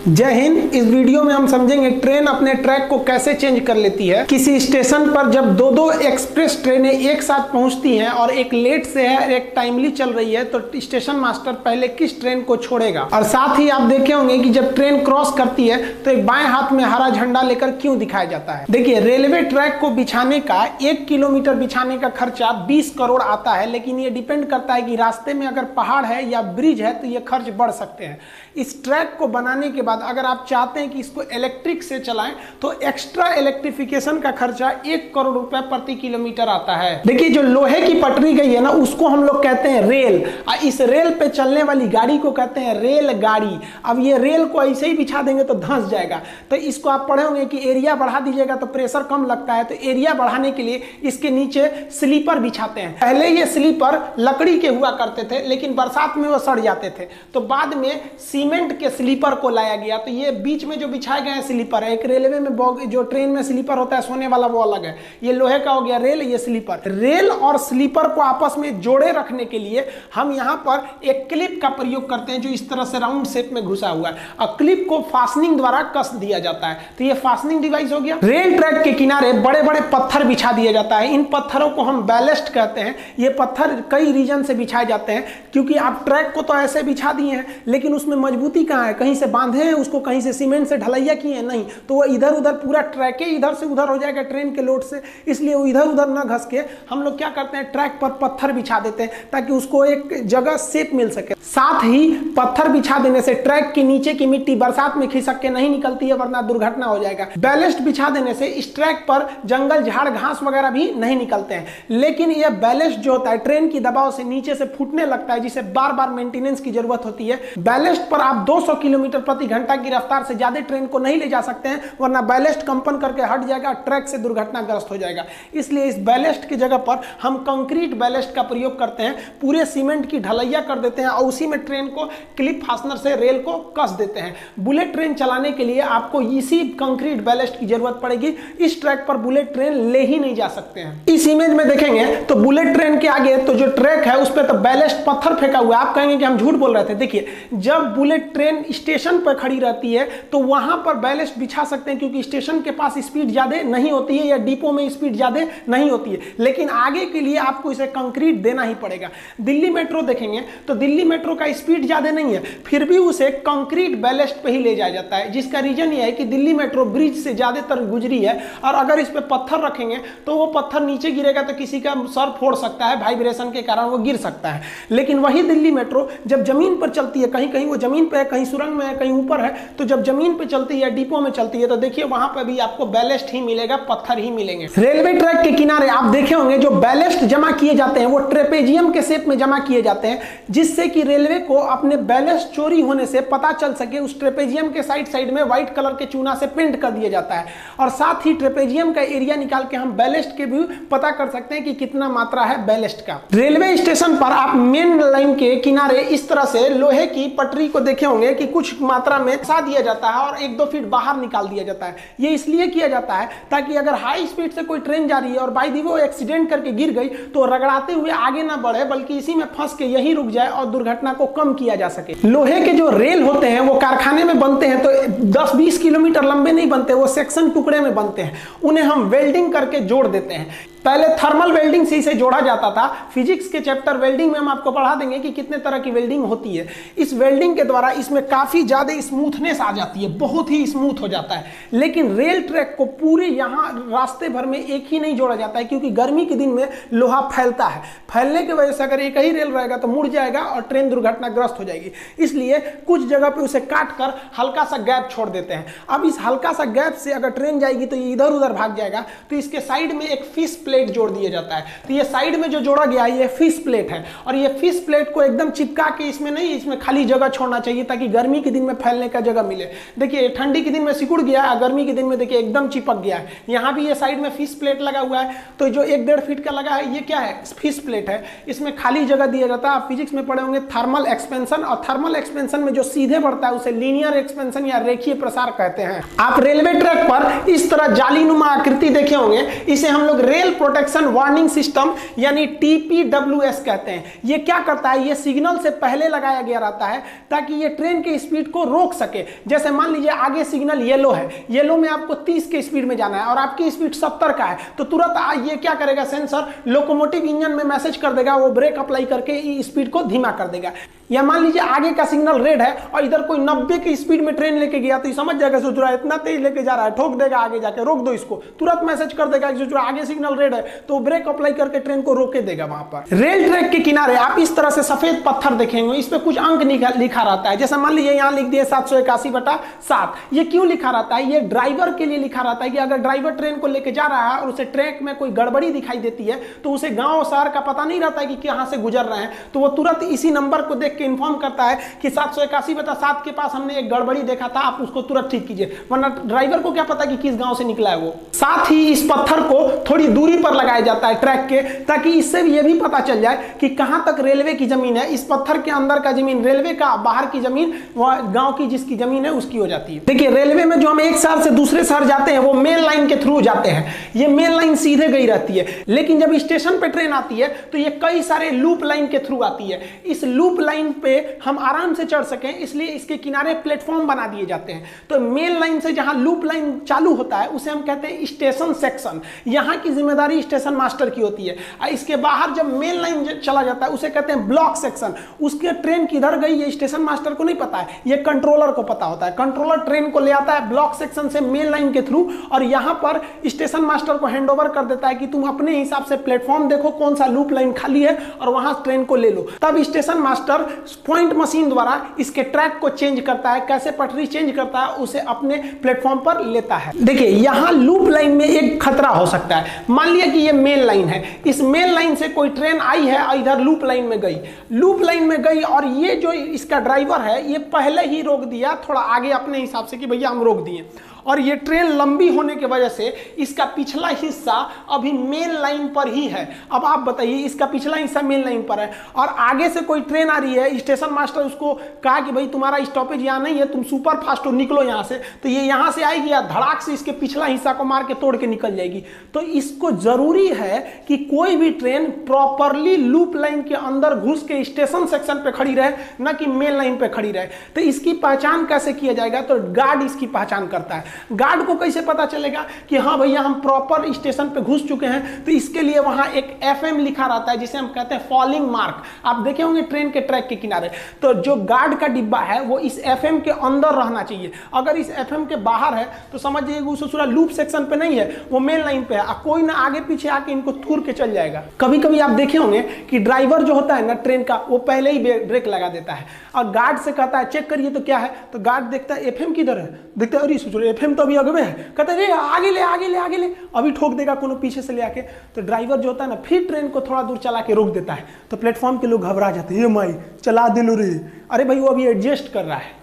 जय हिंद। इस वीडियो में हम समझेंगे ट्रेन अपने ट्रैक को कैसे चेंज कर लेती है। किसी स्टेशन पर जब दो एक्सप्रेस ट्रेनें एक साथ पहुंचती हैं और एक लेट से है और एक टाइमली चल रही है तो स्टेशन मास्टर पहले किस ट्रेन को छोड़ेगा। और साथ ही आप देखे होंगे कि जब ट्रेन क्रॉस करती है तो एक बाएं हाथ में हरा झंडा लेकर क्यों दिखाया जाता है। देखिए, रेलवे ट्रैक को बिछाने का 1 किलोमीटर बिछाने का खर्चा 20 करोड़ आता है, लेकिन ये डिपेंड करता है कि रास्ते में अगर पहाड़ है या ब्रिज है तो ये खर्च बढ़ सकते हैं। इस ट्रैक को बनाने के बाद अगर आप चाहते हैं कि इसको इलेक्ट्रिक से चलाएं तो एक्स्ट्रा इलेक्ट्रिफिकेशन का खर्चा 1 करोड़ रुपए प्रति किलोमीटर आता है। देखिए, जो लोहे की पटरी गई है ना, उसको हम लोग कहते हैं रेल। इस रेल पे चलने वाली गाड़ी को कहते हैं रेल गाड़ी। अब ये रेल को ऐसे ही बिछा देंगे तो धंस जाएगा। तो इसको आप पढ़े होंगे कि एरिया बढ़ा दीजिएगा तो प्रेशर कम लगता है। तो एरिया बढ़ाने के लिए इसके नीचे स्लीपर बिछाते हैं। पहले ये स्लीपर लकड़ी के हुआ करते थे, लेकिन बरसात में वो सड़ जाते थे, तो बाद में सीमेंट के स्लीपर को लाया गया। तो ये बीच में जो बिछाए गए स्लीपर है, एक रेलवे में जो ट्रेन में स्लीपर होता है सोने वाला वो अलग है, ये लोहे का हो गया रेल, ये स्लीपर। रेल और स्लीपर को आपस में जोड़े रखने के लिए हम यहाँ पर एक क्लिप का प्रयोग करते हैं जो इस तरह से राउंड शेप में घुसा हुआ है और क्लिप को फास्टनिंग द्वारा कस दिया जाता है। तो ये फास्टनिंग डिवाइस हो गया। रेल ट्रैक के किनारे बड़े बड़े पत्थर बिछा दिया जाता है। इन पत्थरों को हम बैलेस्ट कहते हैं। ये पत्थर कई रीजन से बिछाए जाते हैं, क्योंकि आप ट्रैक को तो ऐसे बिछा दिए हैं लेकिन उसमें मजबूती कहाँ है, कहीं से बांधे हैं उसको, कहीं से सीमेंट से ढलैया किए हैं, नहीं, तो वो इधर उधर पूरा ट्रैक इधर से उधर हो जाएगा ट्रेन के लोड से। इसलिए वो इधर उधर ना घस के हम लोग क्या करते हैं, ट्रैक पर पत्थर बिछा देते हैं ताकि उसको एक जगह शेप मिल सके। साथ ही पत्थर बिछा देने से ट्रैक के नीचे की मिट्टी बरसात में खिसक के नहीं निकलती है, वरना दुर्घटना हो जाएगा। बैलेस्ट बिछा देने से इस ट्रैक पर जंगल झाड़ घास वगैरह भी नहीं निकलते हैं। लेकिन यह बैलेस्ट जो होता है ट्रेन की दबाव से नीचे से फूटने लगता है, जिसे बार बार मेंटेनेंस की जरूरत होती है। बैलेस्ट पर आप 200 किलोमीटर प्रति घंटा की रफ्तार से ज्यादा ट्रेन को नहीं ले जा सकते हैं, वरना बैलेस्ट कंपन करके हट जाएगा, ट्रैक से दुर्घटनाग्रस्त हो जाएगा। इसलिए इस बैलेस्ट की जगह पर हम कंक्रीट बैलेस्ट का प्रयोग करते हैं। पूरे सीमेंट की ढलैया कर देते हैं और उसी में ट्रेन को क्लिप फास्टनर से रेल को कस देते हैं। बुलेट ट्रेन चलाने के लिए आपको इसी कंक्रीट बैलेस्ट की जरूरत पड़ेगी। इस ट्रैक पर बुलेट ट्रेन ले ही नहीं जा सकते हैं। इस इमेज में देखेंगे तो बुलेट ट्रेन के आगे तो जो ट्रैक है उस पर तो बैलेस्ट पत्थर फेंका हुआ है। आप कहेंगे कि हम झूठ बोल रहे थे। देखिए, जब बुलेट ट्रेन स्टेशन पर खड़ी रहती है तो वहां पर बैलेस्ट बिछा सकते हैं, क्योंकि स्टेशन के पास स्पीड ज्यादा नहीं होती है या डिपो में स्पीड ज्यादा नहीं होती है। लेकिन आगे के लिए आपको इसे कंक्रीट देना ही पड़ेगा। दिल्ली मेट्रो देखेंगे तो दिल्ली मेट्रो का स्पीड ज्यादा नहीं है, फिर भी उसे कंक्रीट बैलेस्ट पे ही ले जाया जाता है। जिसका रीजन यह है कि दिल्ली मेट्रो ब्रिज से ज्यादातर गुजरी है और अगर इस पे पत्थर रखेंगे तो वो पत्थर नीचे गिरेगा तो किसी का सर फोड़ सकता है, वाइब्रेशन के कारण वो गिर सकता है। लेकिन वही दिल्ली मेट्रो जब जमीन पर चलती है, कहीं कहीं वो जमीन पे है, कहीं सुरंग में है, कहीं ऊपर है, तो जब जमीन पे चलती है, डिपो में चलती है, तो देखिए वहां पर भी आपको बैलेस्ट ही मिलेगा, पत्थर ही मिलेंगे। रेलवे ट्रैक के किनारे आप देखे होंगे जो बैलेस्ट जमा किए जाते हैं वो ट्रेपेजियम के शेप में जमा किए जाते हैं, जिससे कि रेलवे को अपने बैलेस्ट चोरी होने से पता चल सके। उस ट्रेपेजियम के साइड में व्हाइट कलर के चूना से पेंट कर दिया जाता है और साथ ही ट्रेपेजियम का एरिया निकाल के हम बैलेस्ट के भी पता कर सकते हैं कि कितना मात्रा है बैलेस्ट का। रेलवे स्टेशन पर आप मेन लाइन के किनारे इस तरह से लोहे की पटरी को देखे होंगे कि कुछ मात्रा में फंसा दिया जाता है और 1-2 फीट बाहर निकाल दिया जाता है। ये इसलिए किया जाता है ताकि अगर हाई स्पीड से कोई ट्रेन जा रही है और बाय द वे वो एक्सीडेंट करके गिर गई तो रगड़ाते हुए आगे ना बढ़े, बल्कि इसी में फंस के यही रुक जाए और दुर्घटना को कम किया जा सके। लोहे के जो रेल होते हैं वो कारखाने में बनते हैं तो 10-20 किलोमीटर लंबे नहीं बनते, वो सेक्शन टुकड़े में बनते हैं। उन्हें हम वेल्डिंग करके जोड़ देते हैं। पहले थर्मल वेल्डिंग से इसे जोड़ा जाता था। फिजिक्स के चैप्टर वेल्डिंग में हम आपको पढ़ा देंगे कि कितने तरह की वेल्डिंग होती है। इस वेल्डिंग के द्वारा इसमें काफी ज्यादा स्मूथनेस आ जाती है, बहुत ही स्मूथ हो जाता है। लेकिन रेल ट्रैक को पूरे यहाँ रास्ते भर में एक ही नहीं जोड़ा जाता है, क्योंकि गर्मी के दिन में लोहा फैलता है। फैलने की वजह से अगर एक ही रेल रहेगा तो मुड़ जाएगा और ट्रेन दुर्घटनाग्रस्त हो जाएगी। इसलिए कुछ जगह पे उसे काट कर हल्का सा गैप छोड़ देते हैं। अब इस हल्का सा गैप से अगर ट्रेन जाएगी तो ये इधर उधर भाग जाएगा, तो इसके साइड में एक फिश प्लेट जोड़ दिया जाता है। तो ये साइड में जो जोड़ा गया है ये फिश प्लेट है और ये फिश प्लेट को एकदम चिपका के इसमें नहीं, इसमें खाली जगह छोड़ना चाहिए ताकि गर्मी के दिन में फैलने का जगह मिले। देखिए, ठंडी के दिन में सिकुड़ गया है, गर्मी के दिन में देखिए एकदम चिपक गया है। यहाँ भी ये साइड में फिश प्लेट लगा हुआ है, तो जो 1-1.5 फीट का लगा है ये क्या है, फिश प्लेट है। इसमें खाली जगह दिया जाता है। आप फिजिक्स में पढ़े होंगे थर्मल एक्सपेंशन, और थर्मल एक्सपेंशन में जो सीधे बढ़ता है उसे लीनियर एक्सपेंशन या रेखीय प्रसार कहते हैं। आप रेलवे ट्रैक पर इस तरह जालीनुमा आकृति देखे होंगे, इसे हम लोग रेल प्रोटेक्शन वार्निंग सिस्टम यानी TPWS कहते हैं। ये क्या करता है, ये सिग्नल से पहले लगाया गया रहता है ताकि ये ट्रेन के स्पीड को रोक सके। जैसे मान लीजिए आगे सिग्नल येलो है, येलो में आपको 30 के स्पीड में जाना है और आपकी स्पीड 70 का है, तो तुरंत ये क्या करेगा, सेंसर लोकोमोटिव इंजन में मैसेज कर देगा, वो ब्रेक अप्लाई करके स्पीड को धीमा कर देगा। या मान लीजिए आगे का सिग्नल रेड है और इधर कोई 90 की स्पीड में ट्रेन लेके गया, तो ये समझ जाएगा सोच रहा है इतना तेज लेके जा रहा है, ठोक देगा आगे जाके, रोक दो इसको, तुरंत मैसेज कर देगा कि आगे सिग्नल रेड है, तो ब्रेक अप्लाई करके ट्रेन को रोके देगा। वहां पर रेल ट्रैक के किनारे आप इस तरह से सफेद पत्थर देखेंगे, इस पे कुछ अंक लिखा रहता है। जैसे मान लीजिए यहाँ लिख दिए 781/7। ये क्यों लिखा रहता है, ये ड्राइवर के लिए लिखा रहता है कि अगर ड्राइवर ट्रेन को लेके जा रहा है और उसे ट्रैक में कोई गड़बड़ी दिखाई देती है, तो उसे गांव शहर का पता नहीं रहता है कि कहां से गुजर रहे हैं, तो वो तुरंत इसी नंबर को देख के इन्फॉर्म करता है कि 781/7 के पास हमने एक गड़बड़ी देखा था, आप उसको तुरंत ठीक कीजिए। वरना ड्राइवर को क्या पता कि किस गांव से निकला है वो। साथ ही इस पत्थर को थोड़ी दूरी पर लगाया जाता है ट्रैक के, ताकि इससे भी ये भी पता चल जाए कि कहां तक रेलवे की जमीन है। इस पत्थर के अंदर का जमीन रेलवे का, बाहर की जमीन वह गांव की जिसकी जमीन है उसकी हो जाती है। देखिए रेलवे में जो हम एक शहर से दूसरे शहर जाते हैं वो मेन लाइन के थ्रू जाते हैं, ये मेन लाइन सीधे गई रहती है। लेकिन जब स्टेशन पे ट्रेन आती है तो ये कई सारे लूप लाइन के थ्रू आती है। इस लूप लाइन पे हम आराम से चढ़ सकें इसलिए इसके किनारे प्लेटफॉर्म बना दिए जाते हैं। तो मेन लाइन से जहां लूप लाइन चालू होता है उसे हम कहते हैं स्टेशन सेक्शन, यहां की जिम्मेदारी स्टेशन मास्टर की होती है। इसके बाहर जब मेन लाइन चला जाता है उसे कहते हैं ब्लॉक सेक्शन, उसके ट्रेन किधर गई ये स्टेशन मास्टर को नहीं पता है, ये कंट्रोलर को पता होता है। कंट्रोलर ट्रेन को ले आता है ब्लॉक सेक्शन से मेन लाइन के थ्रू और यहां पर स्टेशन मास्टर को हैंडओवर कर देता है कि तुम अपने हिसाब से प्लेटफॉर्म देखो कौन सा लूप लाइन खाली है और वहां ट्रेन को ले लो। तब स्टेशन मास्टर पॉइंट मशीन द्वारा इसके ट्रैक को चेंज करता है, कैसे पटरी चेंज करता है उसे अपने प्लेटफॉर्म पर लेता है। देखिए यहां लूप लाइन में एक खतरा हो सकता है। मान लिया कि ये मेन लाइन है, इस मेन लाइन से कोई ट्रेन आई है और इधर लूप लाइन में गई, लूप लाइन में गई और ये जो इसका ड्राइवर है ये पहले ही रोक दिया थोड़ा आगे अपने हिसाब से कि भैया हम रोक दिए, और ये ट्रेन लंबी होने की वजह से इसका पिछला हिस्सा अभी मेन लाइन पर ही है। अब आप बताइए इसका पिछला हिस्सा मेन लाइन पर है और आगे से कोई ट्रेन आ रही है, स्टेशन मास्टर उसको कहा कि भाई तुम्हारा स्टॉपेज यहाँ नहीं है, तुम सुपर फास्ट हो निकलो यहाँ से, तो ये यहाँ से आएगी या धड़ाक से इसके पिछला हिस्सा को मार के तोड़ के निकल जाएगी। तो इसको जरूरी है कि कोई भी ट्रेन प्रॉपरली लूप लाइन के अंदर घुस के स्टेशन सेक्शन पे खड़ी रहे, न कि मेन लाइन पे खड़ी रहे। तो इसकी पहचान कैसे किया जाएगा, तो गार्ड इसकी पहचान करता है। गार्ड को कैसे पता चलेगा कि हाँ भैया हम प्रॉपर स्टेशन पे घुस चुके हैं, तो इसके लिए वहां एक FM लिखा रहता है जिसे हम कहते हैं फॉलिंग मार्क। आप देखे होंगे ट्रेन के ट्रैक के किनारे, तो जो गार्ड का डिब्बा है वो इस FM के अंदर रहना चाहिए। अगर इस FM के बाहर है तो समझ जाइए वो ससुरा लूप सेक्शन पे नहीं है, वो मेन लाइन पे है, कोई ना आगे पीछे आके इनको थूर के चल जाएगा। कभी कभी आप देखे होंगे कि ड्राइवर जो होता है ना ट्रेन का, वो पहले ही ब्रेक लगा देता है और गार्ड से कहता है चेक करिए तो क्या है, तो गार्ड देखता है FM किधर है, देखता है अरे ससुरा FM तो अभी अगवे है, कहता है आगे ले आगे ले आगे ले, अभी ठोक देगा कोनो पीछे से ले आके। तो ड्राइवर जो होता है ना फिर ट्रेन को थोड़ा दूर चला के रोक देता है, तो प्लेटफॉर्म के लोग घबरा जाते हैं, ये माई चला दिलो रे, अरे भाई वो अभी एडजस्ट कर रहा है।